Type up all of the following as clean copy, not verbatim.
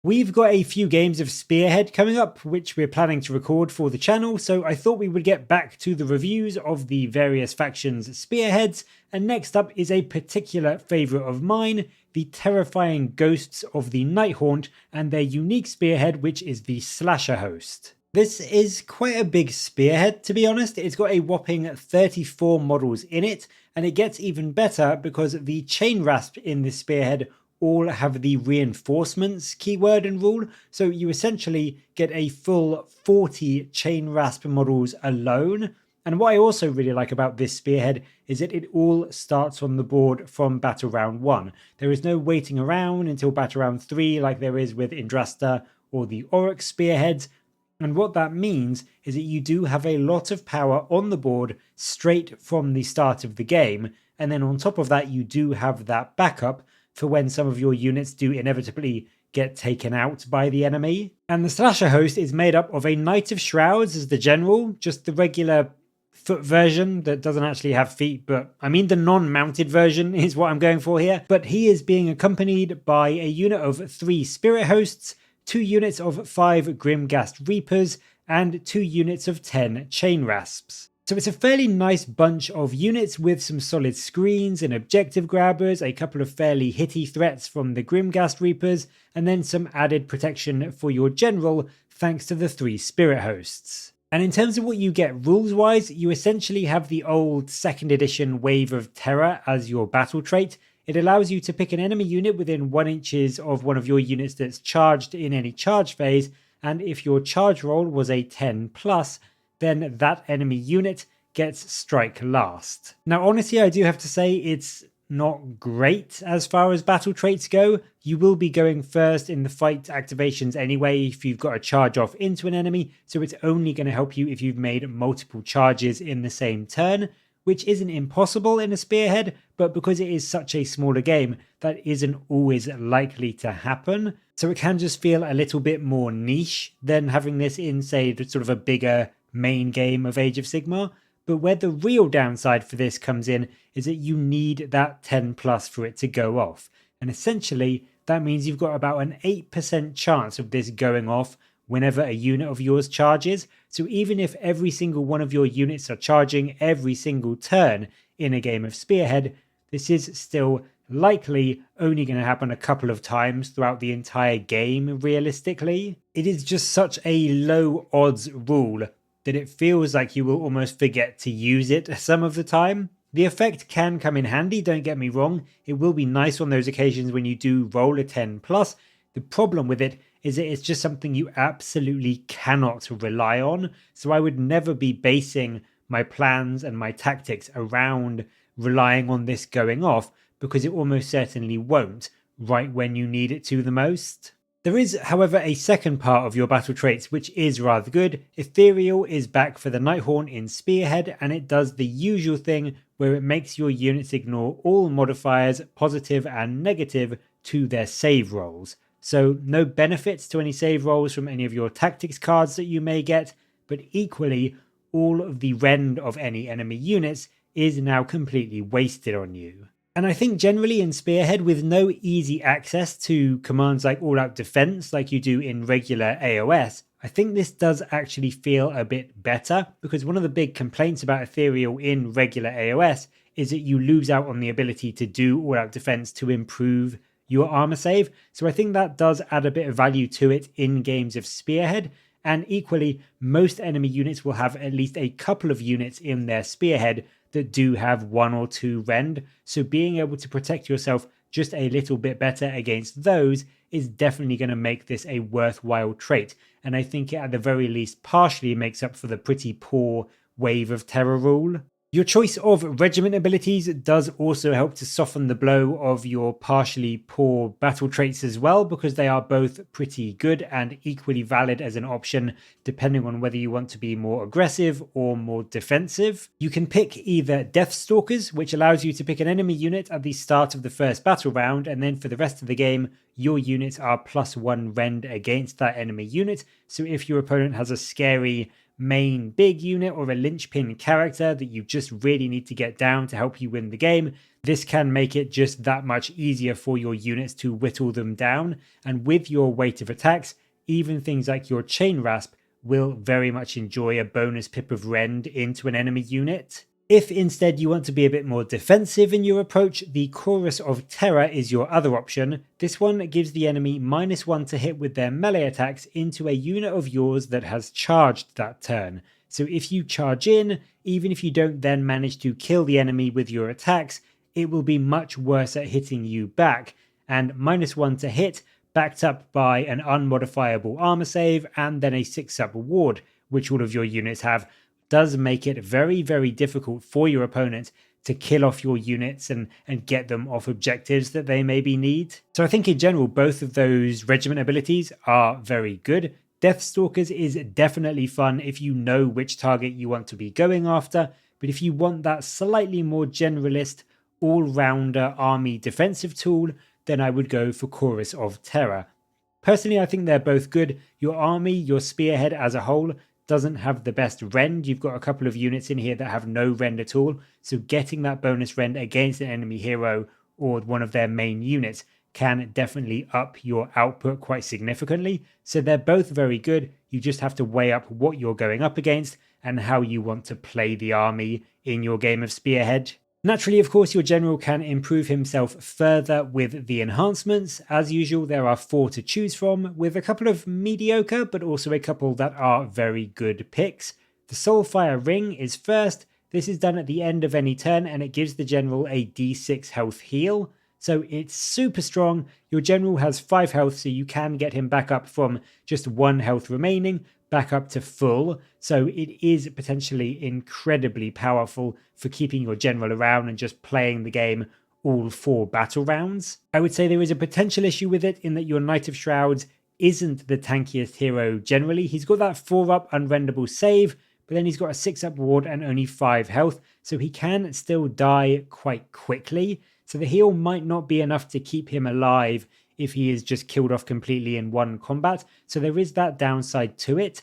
We've got a few games of Spearhead coming up, which we're planning to record for the channel, so I thought we would get back to the reviews of the various factions' Spearheads, and next up is a particular favourite of mine, the terrifying ghosts of the Nighthaunt and their unique Spearhead, which is the Slasher Host. This is quite a big Spearhead, to be honest. It's got a whopping 34 models in it, and it gets even better because the chain rasp in this Spearhead all have the reinforcements keyword and rule, so you essentially get a full 40 chain rasp models alone. And what I also really like about this Spearhead is that it all starts on the board from battle round 1. There is no waiting around until battle round 3 like there is with Indrasta or the Orruks Spearheads. And what that means is that you do have a lot of power on the board straight from the start of the game, and then on top of that you do have that backup for when some of your units do inevitably get taken out by the enemy. And the Slasher Host is made up of a Knight of Shrouds as the general, just the regular foot version that doesn't actually have feet, but I mean the non-mounted version is what I'm going for here. But he is being accompanied by a unit of 3 Spirit Hosts, 2 units of 5 Grimghast Reapers, and 2 units of 10 Chain Rasps. So it's a fairly nice bunch of units with some solid screens and objective grabbers, a couple of fairly hitty threats from the Grimghast Reapers, and then some added protection for your general thanks to the 3 Spirit Hosts. And in terms of what you get rules-wise, you essentially have the old 2nd edition Wave of Terror as your battle trait. It allows you to pick an enemy unit within 1 inches of one of your units that's charged in any charge phase, and if your charge roll was a 10+, then that enemy unit gets strike last. Now honestly, I do have to say it's not great as far as battle traits go. You will be going first in the fight activations anyway if you've got to charge off into an enemy, so it's only going to help you if you've made multiple charges in the same turn, which isn't impossible in a Spearhead, but because it is such a smaller game, that isn't always likely to happen. So it can just feel a little bit more niche than having this in, say, sort of a bigger main game of Age of Sigmar. But where the real downside for this comes in is that you need that 10+ for it to go off. And essentially, that means you've got about an 8% chance of this going off whenever a unit of yours charges. So even if every single one of your units are charging every single turn in a game of Spearhead, this is still likely only going to happen a couple of times throughout the entire game, realistically. It is just such a low odds rule that it feels like you will almost forget to use it some of the time. The effect can come in handy, don't get me wrong. It will be nice on those occasions when you do roll a 10+. The problem with it is that it's just something you absolutely cannot rely on. So I would never be basing my plans and my tactics around relying on this going off, because it almost certainly won't right when you need it to the most. There is, however, a second part of your battle traits which is rather good. Ethereal is back for the Nighthaunt in Spearhead, and it does the usual thing where it makes your units ignore all modifiers, positive and negative, to their save rolls. So no benefits to any save rolls from any of your tactics cards that you may get, but equally all of the rend of any enemy units is now completely wasted on you. And I think generally in Spearhead, with no easy access to commands like all-out defense like you do in regular AOS, I think this does actually feel a bit better, because one of the big complaints about Ethereal in regular AOS is that you lose out on the ability to do all-out defense to improve your armor save. So I think that does add a bit of value to it in games of Spearhead. And equally, most enemy units will have at least a couple of units in their Spearhead that do have 1 or 2 rend, so being able to protect yourself just a little bit better against those is definitely going to make this a worthwhile trait, and I think it at the very least partially makes up for the pretty poor Wave of Terror rule. Your choice of regiment abilities does also help to soften the blow of your partially poor battle traits as well, because they are both pretty good and equally valid as an option depending on whether you want to be more aggressive or more defensive. You can pick either Deathstalkers, which allows you to pick an enemy unit at the start of the first battle round, and then for the rest of the game your units are +1 rend against that enemy unit. So if your opponent has a scary main big unit or a linchpin character that you just really need to get down to help you win the game, this can make it just that much easier for your units to whittle them down. And with your weight of attacks, even things like your Chain Rasp will very much enjoy a bonus pip of rend into an enemy unit. If instead you want to be a bit more defensive in your approach, the Chorus of Terror is your other option. This one gives the enemy -1 to hit with their melee attacks into a unit of yours that has charged that turn. So if you charge in, even if you don't then manage to kill the enemy with your attacks, it will be much worse at hitting you back, and -1 to hit, backed up by an unmodifiable armor save and then a 6-up ward, which all of your units have, does make it very, very difficult for your opponent to kill off your units and get them off objectives that they maybe need. So I think in general, both of those regiment abilities are very good. Deathstalkers is definitely fun if you know which target you want to be going after, but if you want that slightly more generalist, all-rounder army defensive tool, then I would go for Chorus of Terror. Personally, I think they're both good. Your army, your spearhead as a whole, doesn't have the best rend. You've got a couple of units in here that have no rend at all, so getting that bonus rend against an enemy hero or one of their main units can definitely up your output quite significantly. So they're both very good. You just have to weigh up what you're going up against and how you want to play the army in your game of Spearhead. Naturally, of course, your general can improve himself further with the enhancements. As usual, there are 4 to choose from, with a couple of mediocre, but also a couple that are very good picks. The Soulfire Ring is first. This is done at the end of any turn, and it gives the general a d6 health heal. So it's super strong. Your general has 5 health, so you can get him back up from just 1 health remaining, back up to full. So it is potentially incredibly powerful for keeping your general around and just playing the game all 4 battle rounds. I would say there is a potential issue with it in that your Knight of Shrouds isn't the tankiest hero generally. He's got that 4-up unrendable save, but then he's got a 6-up ward and only 5 health, so he can still die quite quickly. So the heal might not be enough to keep him alive if he is just killed off completely in one combat. So there is that downside to it,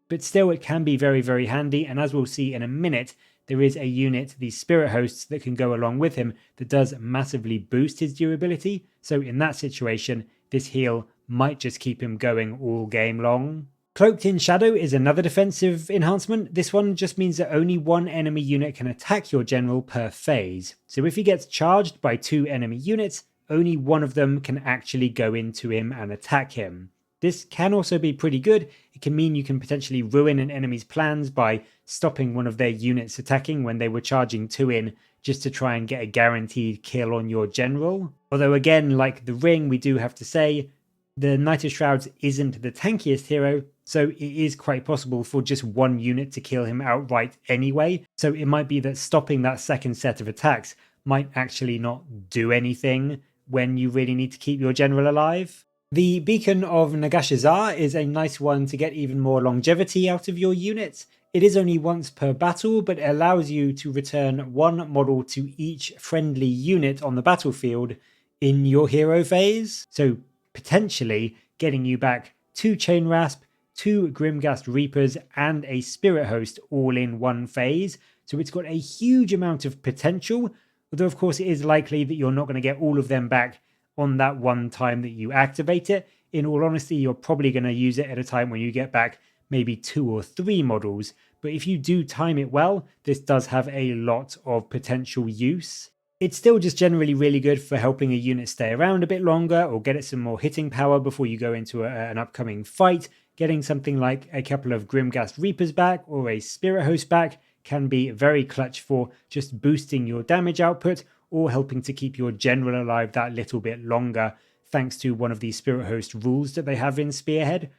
but still it can be very, very handy. And as we'll see in a minute, there is a unit, the Spirit Hosts, that can go along with him that does massively boost his durability. So in that situation, this heal might just keep him going all game long. Cloaked in Shadow is another defensive enhancement. This one just means that only 1 enemy unit can attack your general per phase. So if he gets charged by 2 enemy units, only one of them can actually go into him and attack him. This can also be pretty good. It can mean you can potentially ruin an enemy's plans by stopping one of their units attacking when they were charging 2 in, just to try and get a guaranteed kill on your general. Although again, like the ring, we do have to say, the Knight of Shrouds isn't the tankiest hero, so it is quite possible for just 1 unit to kill him outright anyway. So it might be that stopping that second set of attacks might actually not do anything when you really need to keep your general alive. The Beacon of Nagashazar is a nice one to get even more longevity out of your units. It is only once per battle, but it allows you to return 1 model to each friendly unit on the battlefield in your hero phase. So potentially getting you back 2 Chain Rasp, 2 Grimghast Reapers, and a Spirit Host all in one phase. So it's got a huge amount of potential, although of course it is likely that you're not going to get all of them back on that one time that you activate it. In all honesty, you're probably going to use it at a time when you get back maybe 2 or 3 models. But if you do time it well, this does have a lot of potential use. It's still just generally really good for helping a unit stay around a bit longer or get it some more hitting power before you go into an upcoming fight. Getting something like a couple of Grimghast Reapers back or a Spirit Host back can be very clutch for just boosting your damage output or helping to keep your general alive that little bit longer, thanks to one of the Spirit Host rules that they have in Spearhead.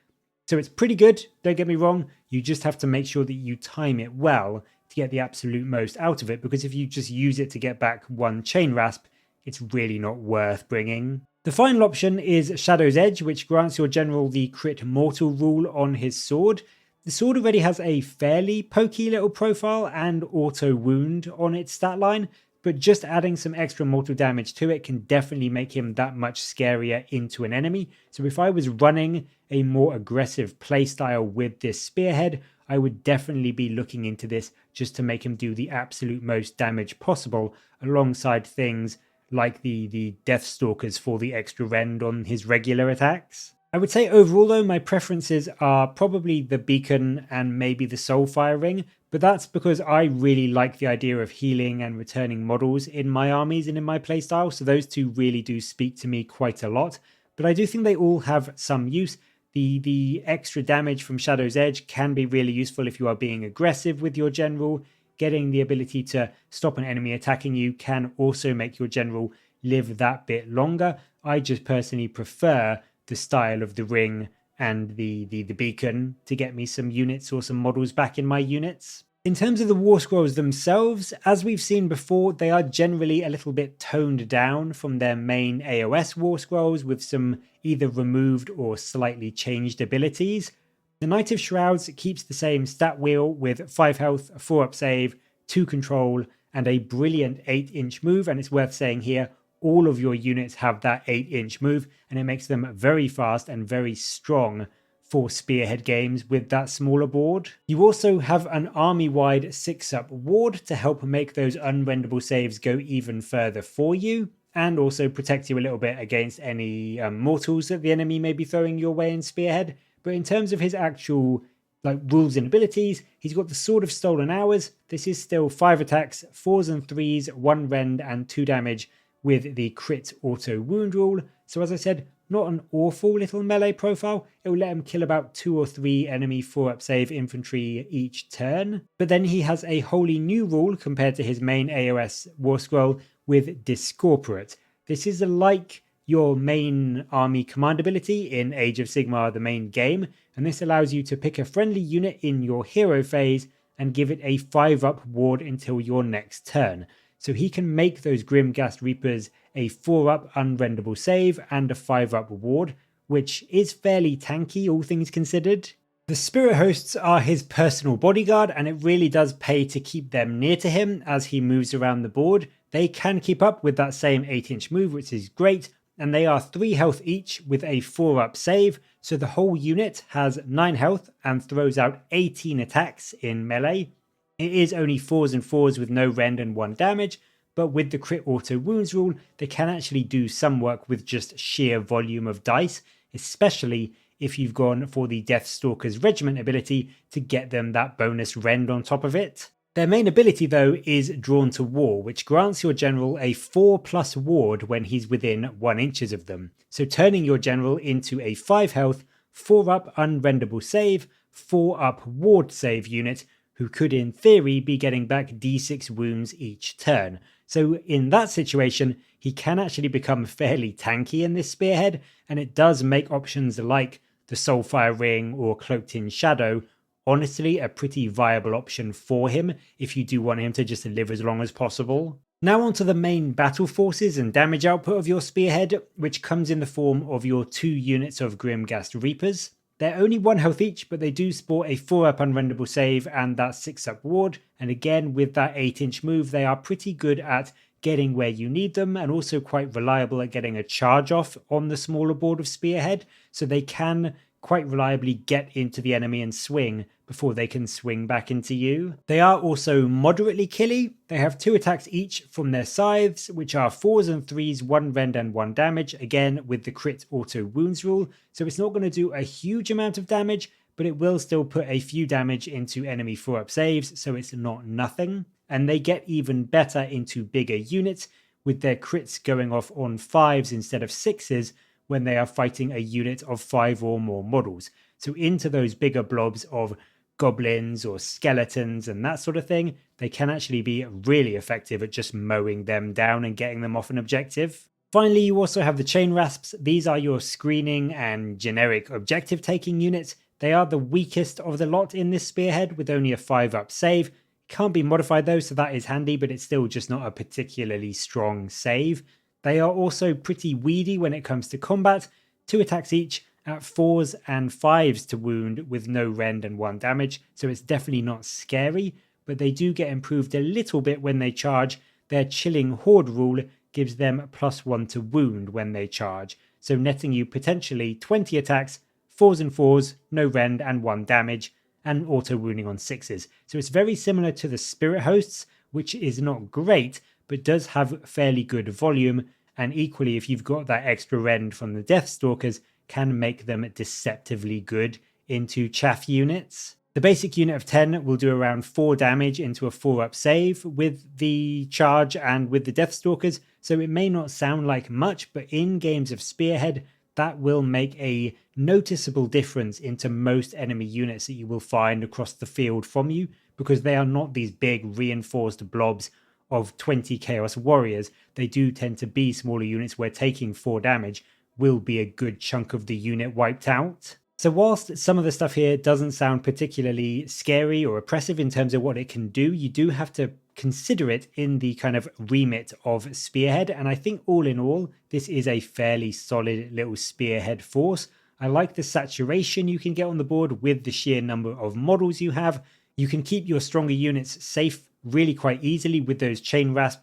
So it's pretty good, don't get me wrong, you just have to make sure that you time it well to get the absolute most out of it, because if you just use it to get back 1 Chain Rasp, it's really not worth bringing. The final option is Shadow's Edge, which grants your general the crit mortal rule on his sword. The sword already has a fairly pokey little profile and auto wound on its stat line, but just adding some extra mortal damage to it can definitely make him that much scarier into an enemy. So if I was running a more aggressive playstyle with this Spearhead, I would definitely be looking into this just to make him do the absolute most damage possible, alongside things like the Deathstalkers for the extra rend on his regular attacks. I would say overall though, my preferences are probably the Beacon and maybe the Soulfire Ring, but that's because I really like the idea of healing and returning models in my armies and in my playstyle, so those two really do speak to me quite a lot. But I do think they all have some use. The extra damage from Shadow's Edge can be really useful if you are being aggressive with your general. Getting the ability to stop an enemy attacking you can also make your general live that bit longer. I just personally prefer the style of the ring and the beacon to get me some units or some models back in my units. In terms of the Warscrolls themselves, as we've seen before, they are generally a little bit toned down from their main AOS Warscrolls with some either removed or slightly changed abilities. The Knight of Shrouds keeps the same stat wheel with 5 health, a 4-up save, 2 control, and a brilliant 8-inch move, and it's worth saying here, all of your units have that 8-inch move, and it makes them very fast and very strong for Spearhead games with that smaller board. You also have an army-wide 6-up ward to help make those unrendable saves go even further for you, and also protect you a little bit against any mortals that the enemy may be throwing your way in Spearhead. But in terms of his actual rules and abilities, he's got the Sword of Stolen Hours. This is still 5 attacks, 4s and 3s, 1 rend and 2 damage with the crit auto wound rule. So as I said, not an awful little melee profile. It will let him kill about 2 or 3 enemy 4-up save infantry each turn. But then he has a wholly new rule compared to his main AOS Warscroll with Discorporate. This is like your main army command ability in Age of Sigmar, the main game, and this allows you to pick a friendly unit in your hero phase and give it a 5-up ward until your next turn. So he can make those Grimghast Reapers a 4-up unrendable save and a 5-up ward, which is fairly tanky all things considered. The Spirit Hosts are his personal bodyguard, and it really does pay to keep them near to him as he moves around the board. They can keep up with that same 8-inch move, which is great, and they are 3 health each with a 4-up save, so the whole unit has 9 health and throws out 18 attacks in melee. It is only 4s and 4s with no rend and 1 damage, but with the crit auto wounds rule, they can actually do some work with just sheer volume of dice, especially if you've gone for the Deathstalker's Regiment ability to get them that bonus rend on top of it. Their main ability though is Drawn to War, which grants your general a 4+ ward when he's within 1 inches of them. So turning your general into a 5 health, 4-up unrendable save, 4-up ward save unit who could in theory be getting back d6 wounds each turn. So in that situation, he can actually become fairly tanky in this Spearhead, and it does make options like the Soulfire Ring or Cloaked in Shadow honestly a pretty viable option for him if you do want him to just live as long as possible. Now onto the main battle forces and damage output of your Spearhead, which comes in the form of your 2 units of Grimghast Reapers. They're only 1 health each, but they do sport a 4-up unrendable save and that 6-up ward, and again with that 8-inch move they are pretty good at getting where you need them, and also quite reliable at getting a charge off on the smaller board of Spearhead, so they can quite reliably get into the enemy and swing before they can swing back into you. They are also moderately killy. They have 2 attacks each from their scythes, which are 4s and 3s, 1 rend and 1 damage, again with the crit auto wounds rule, so it's not going to do a huge amount of damage, but it will still put a few damage into enemy 4-up saves, so it's not nothing. And they get even better into bigger units, with their crits going off on 5s instead of 6s, when they are fighting a unit of 5 or more models. So into those bigger blobs of goblins or skeletons and that sort of thing, they can actually be really effective at just mowing them down and getting them off an objective. Finally, you also have the Chain Rasps. These are your screening and generic objective taking units. They are the weakest of the lot in this Spearhead with only a 5-up save. Can't be modified though, so that is handy, but it's still just not a particularly strong save. They are also pretty weedy when it comes to combat, 2 attacks each at 4s and 5s to wound with no rend and 1 damage, so it's definitely not scary, but they do get improved a little bit when they charge. Their Chilling Horde rule gives them +1 to wound when they charge, so netting you potentially 20 attacks, 4s and 4s, no rend and 1 damage, and auto wounding on 6s. So it's very similar to the Spirit Hosts, which is not great, but does have fairly good volume, and equally if you've got that extra rend from the Deathstalkers, can make them deceptively good into chaff units. The basic unit of 10 will do around 4 damage into a 4-up save with the charge and with the Deathstalkers, so it may not sound like much, but in games of Spearhead, that will make a noticeable difference into most enemy units that you will find across the field from you, because they are not these big reinforced blobs of 20 Chaos Warriors. They do tend to be smaller units where taking 4 damage will be a good chunk of the unit wiped out. So whilst some of the stuff here doesn't sound particularly scary or oppressive in terms of what it can do, you do have to consider it in the kind of remit of Spearhead. And I think all in all, this is a fairly solid little Spearhead force. I like the saturation you can get on the board with the sheer number of models you have. You can keep your stronger units safe really quite easily with those chain rasp,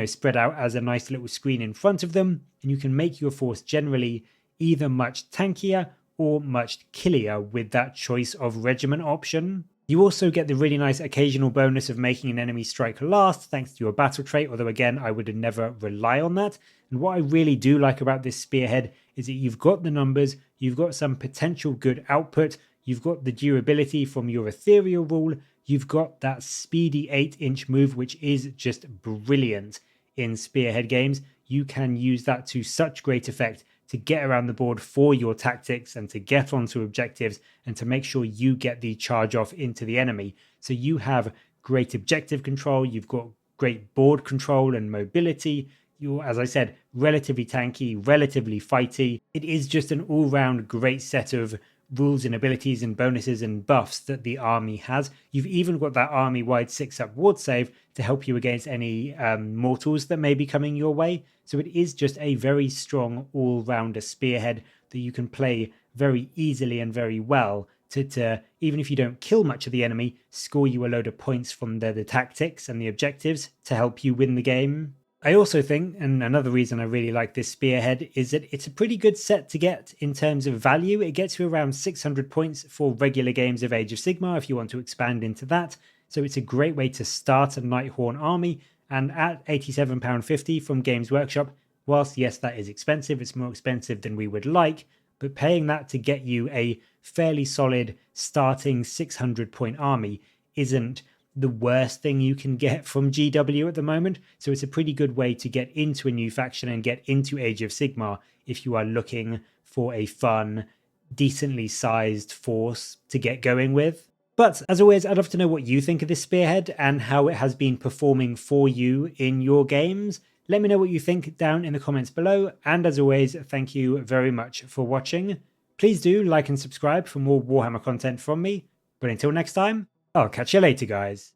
spread out as a nice little screen in front of them. And you can make your force generally either much tankier or much killier with that choice of regiment option. You also get the really nice occasional bonus of making an enemy strike last thanks to your battle trait, although again I would never rely on that. And what I really do like about this Spearhead is that you've got the numbers, you've got some potential good output, you've got the durability from your ethereal rule, you've got that speedy 8-inch move which is just brilliant in Spearhead games. You can use that to such great effect to get around the board for your tactics and to get onto objectives and to make sure you get the charge off into the enemy. So you have great objective control, you've got great board control and mobility. You're, as I said, relatively tanky, relatively fighty. It is just an all-round great set of rules and abilities and bonuses and buffs that the army has. You've even got that army-wide 6-up ward save to help you against any mortals that may be coming your way. So it is just a very strong all-rounder Spearhead that you can play very easily and very well to even if you don't kill much of the enemy, score you a load of points from the tactics and the objectives to help you win the game. I also think, and another reason I really like this Spearhead, is that it's a pretty good set to get in terms of value. It gets you around 600 points for regular games of Age of Sigmar if you want to expand into that. So it's a great way to start a Nighthaunt army, and at £87.50 from Games Workshop, whilst yes, that is expensive, it's more expensive than we would like, but paying that to get you a fairly solid starting 600 point army isn't the worst thing you can get from GW at the moment. So it's a pretty good way to get into a new faction and get into Age of Sigmar if you are looking for a fun, decently sized force to get going with. But as always, I'd love to know what you think of this Spearhead and how it has been performing for you in your games. Let me know what you think down in the comments below. And as always, thank you very much for watching. Please do like and subscribe for more Warhammer content from me. But until next time, I'll catch you later, guys.